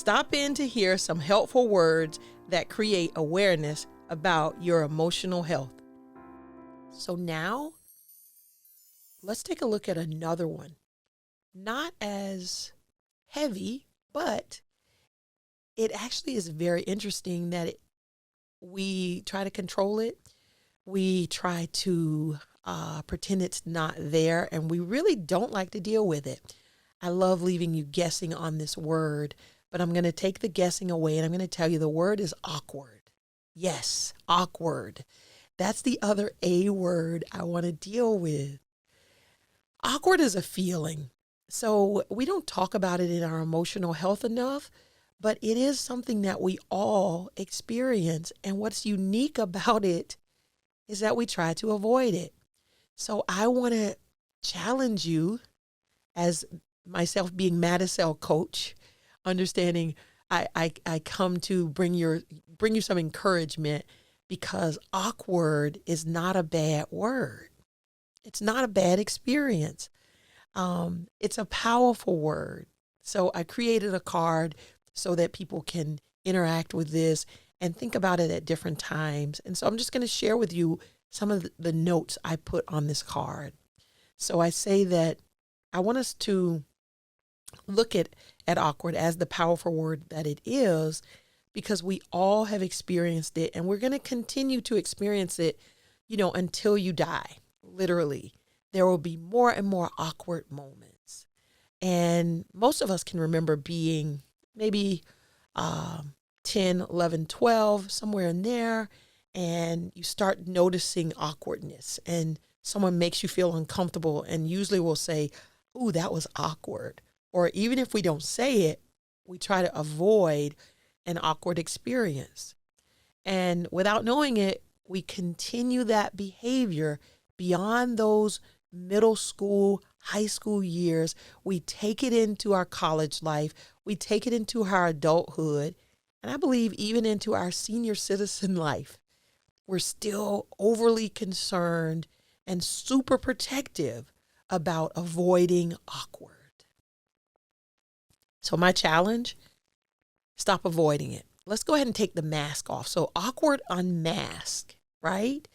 Stop in to hear some helpful words that create awareness about your emotional health. So now, let's take a look at another one. Not as heavy, but it actually is very interesting that we try to control it. We try to pretend it's not there, and we really don't like to deal with it. I love leaving you guessing on this word, but I'm going to take the guessing away, and I'm going to tell you the word is awkward. Yes, awkward. That's the other A word I want to deal with. Awkward is a feeling. So we don't talk about it in our emotional health enough, but it is something that we all experience. And what's unique about it is that we try to avoid it. So I want to challenge you, as myself being Madicel coach, understanding I come to bring you some encouragement, because awkward is not a bad word. It's not a bad experience. It's a powerful word. So I created a card so that people can interact with this and think about it at different times. And so I'm just going to share with you some of the notes I put on this card. So I say that I want us to look at awkward as the powerful word that it is, because we all have experienced it, and we're going to continue to experience it, until you die. Literally, there will be more and more awkward moments. And most of us can remember being maybe 10, 11, 12, somewhere in there, and you start noticing awkwardness, and someone makes you feel uncomfortable, and usually we'll say, "Ooh, that was awkward." Or even if we don't say it, we try to avoid an awkward experience. And without knowing it, we continue that behavior beyond those middle school, high school years. We take it into our college life. We take it into our adulthood. And I believe even into our senior citizen life. We're still overly concerned and super protective about avoiding awkward. So my challenge, stop avoiding it. Let's go ahead and take the mask off. So awkward unmask, right?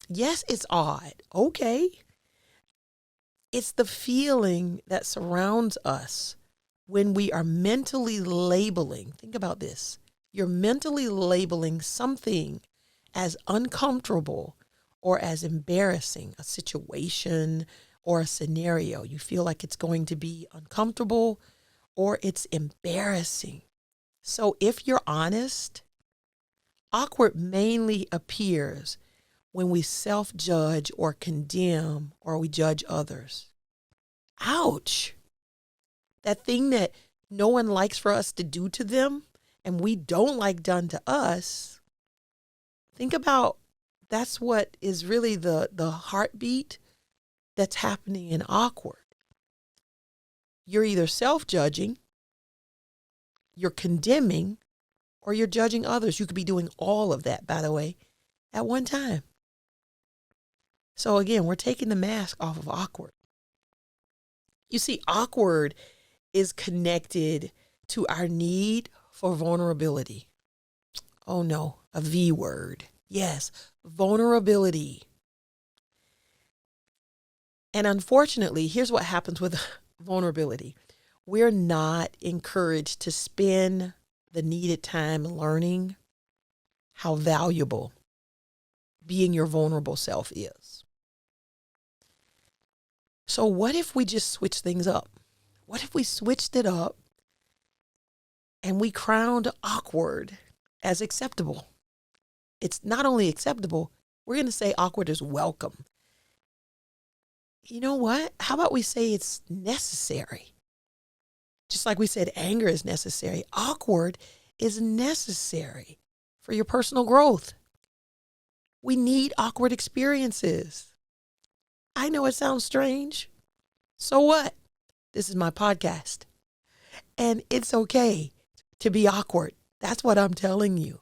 Yes, it's odd. Okay. It's the feeling that surrounds us when we are mentally labeling. Think about this. You're mentally labeling something as uncomfortable or as embarrassing, a situation or a scenario. You feel like it's going to be uncomfortable or it's embarrassing. So if you're honest, awkward mainly appears when we self-judge or condemn or we judge others. Ouch. That thing that no one likes for us to do to them and we don't like done to us. Think about, that's what is really the heartbeat that's happening in awkward. You're either self-judging, you're condemning, or you're judging others. You could be doing all of that, by the way, at one time. So again, we're taking the mask off of awkward. You see, awkward is connected to our need for vulnerability. Oh no, a V word. Yes, vulnerability. And unfortunately, here's what happens with vulnerability. We're not encouraged to spend the needed time learning how valuable being your vulnerable self is. So what if we just switch things up? What if we switched it up and we crowned awkward as acceptable? It's not only acceptable, we're going to say awkward is welcome. You know what? How about we say it's necessary? Just like we said, anger is necessary. Awkward is necessary for your personal growth. We need awkward experiences. I know it sounds strange. So what? This is my podcast. And it's okay to be awkward. That's what I'm telling you.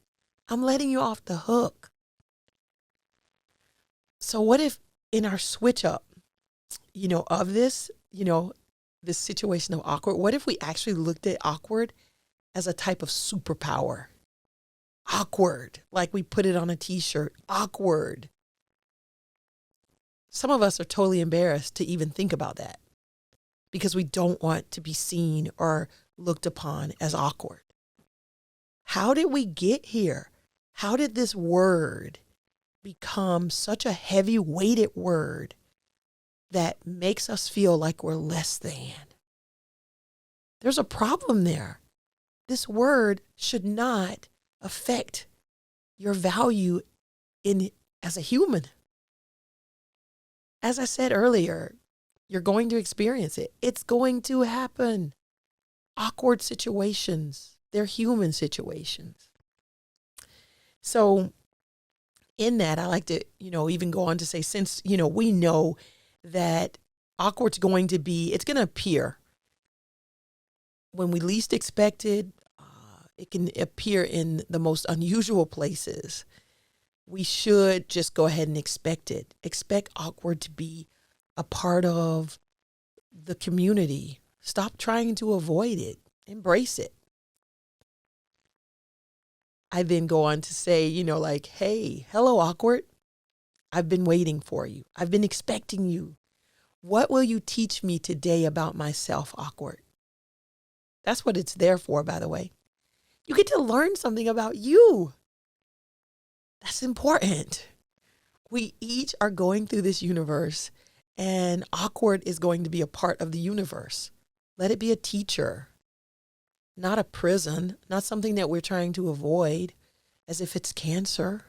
I'm letting you off the hook. So what if in our switch up, of this, this situation of awkward, what if we actually looked at awkward as a type of superpower? Awkward, like we put it on a t-shirt, awkward. Some of us are totally embarrassed to even think about that because we don't want to be seen or looked upon as awkward. How did we get here? How did this word become such a heavy weighted word that makes us feel like we're less than? There's a problem there. This word should not affect your value as a human. As I said earlier, you're going to experience it. It's going to happen. Awkward situations, they're human situations. So in that, I like to, even go on to say, since, we know that awkward's going to be, it's going to appear when we least expect it. It can appear in the most unusual places. We should just go ahead and expect it. Expect awkward to be a part of the community. Stop trying to avoid it. Embrace it. I then go on to say, hey, hello, awkward. I've been waiting for you. I've been expecting you. What will you teach me today about myself, awkward? That's what it's there for, by the way. You get to learn something about you. That's important. We each are going through this universe, and awkward is going to be a part of the universe. Let it be a teacher, not a prison, not something that we're trying to avoid as if it's cancer.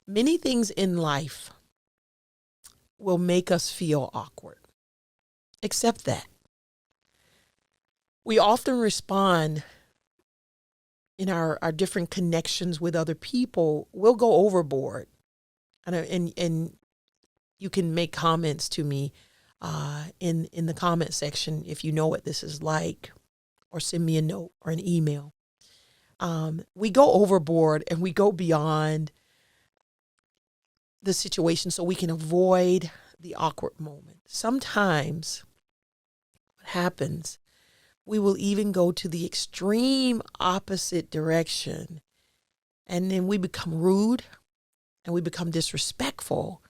Many things in life will make us feel awkward. Accept that. We often respond in our different connections with other people. We'll go overboard. And you can make comments to me in the comment section if you know what this is like, or send me a note or an email. We go overboard and we go beyond the situation so we can avoid the awkward moment. Sometimes what happens, we will even go to the extreme opposite direction, and then we become rude and we become disrespectful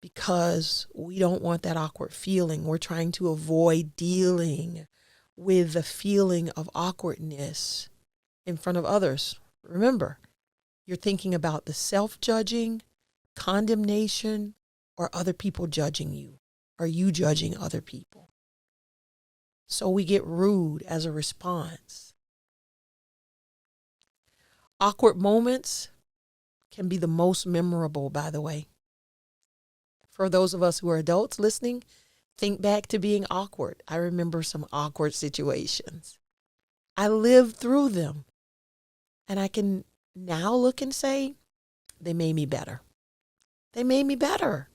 because we don't want that awkward feeling. We're trying to avoid dealing with the feeling of awkwardness in front of others. Remember, you're thinking about the self-judging, condemnation, or other people judging you, or you judging other people. So we get rude as a response. Awkward moments can be the most memorable, by the way. For those of us who are adults listening, think back to being awkward. I remember some awkward situations. I lived through them. And I can now look and say, they made me better. They made me better.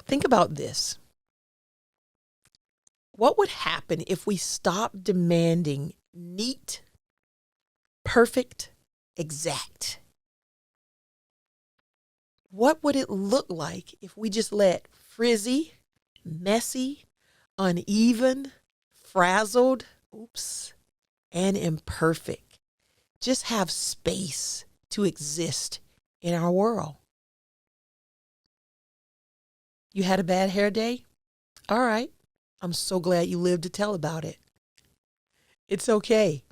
Think about this. What would happen if we stopped demanding neat, perfect, exact? What would it look like if we just let frizzy, messy, uneven, frazzled, and imperfect just have space to exist in our world? You had a bad hair day? All right. I'm so glad you lived to tell about it. It's okay.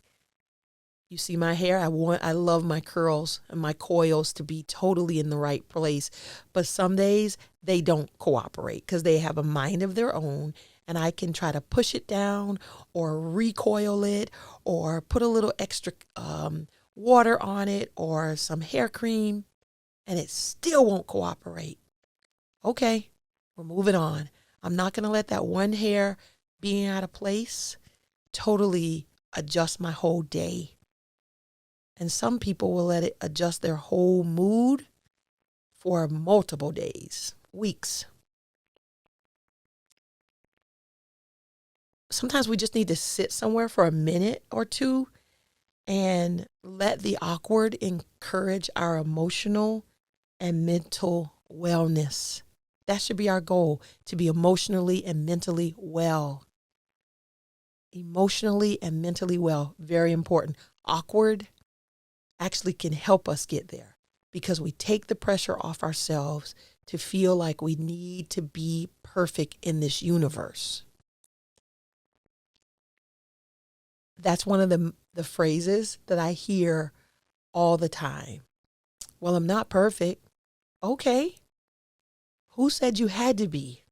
You see my hair? I love my curls and my coils to be totally in the right place. But some days they don't cooperate because they have a mind of their own, and I can try to push it down or recoil it or put a little extra water on it or some hair cream, and it still won't cooperate. Okay, we're moving on. I'm not going to let that one hair being out of place totally adjust my whole day. And some people will let it adjust their whole mood for multiple days, weeks. Sometimes we just need to sit somewhere for a minute or two and let the awkward encourage our emotional and mental wellness. That should be our goal, to be emotionally and mentally well. Emotionally and mentally well, very important. Awkward actually can help us get there because we take the pressure off ourselves to feel like we need to be perfect in this universe. That's one of the phrases that I hear all the time. Well, I'm not perfect. Okay. Who said you had to be?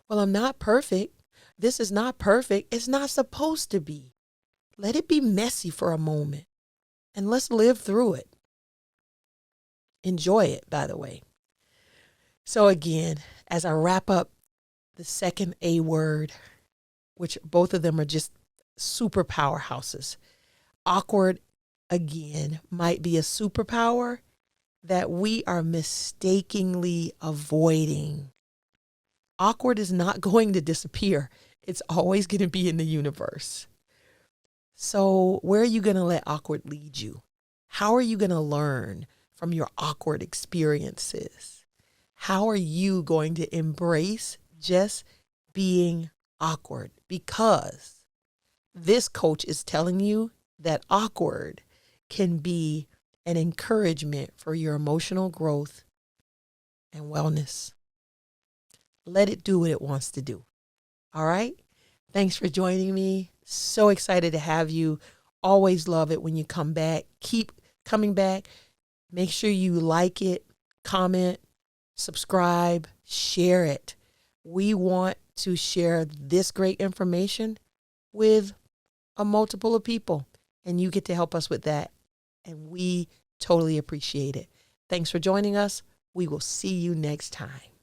Well, I'm not perfect. This is not perfect. It's not supposed to be. Let it be messy for a moment and let's live through it. Enjoy it, by the way. So again, as I wrap up the second A word, which both of them are just super powerhouses. Awkward, again, might be a superpower that we are mistakenly avoiding. Awkward is not going to disappear. It's always going to be in the universe. So where are you going to let awkward lead you? How are you going to learn from your awkward experiences? How are you going to embrace just being awkward? Because this coach is telling you that awkward can be an encouragement for your emotional growth and wellness. Let it do what it wants to do. All right? Thanks for joining me. So excited to have you. Always love it when you come back. Keep coming back. Make sure you like it, comment, subscribe, share it. We want to share this great information with a multiple of people, and you get to help us with that. And we totally appreciate it. Thanks for joining us. We will see you next time.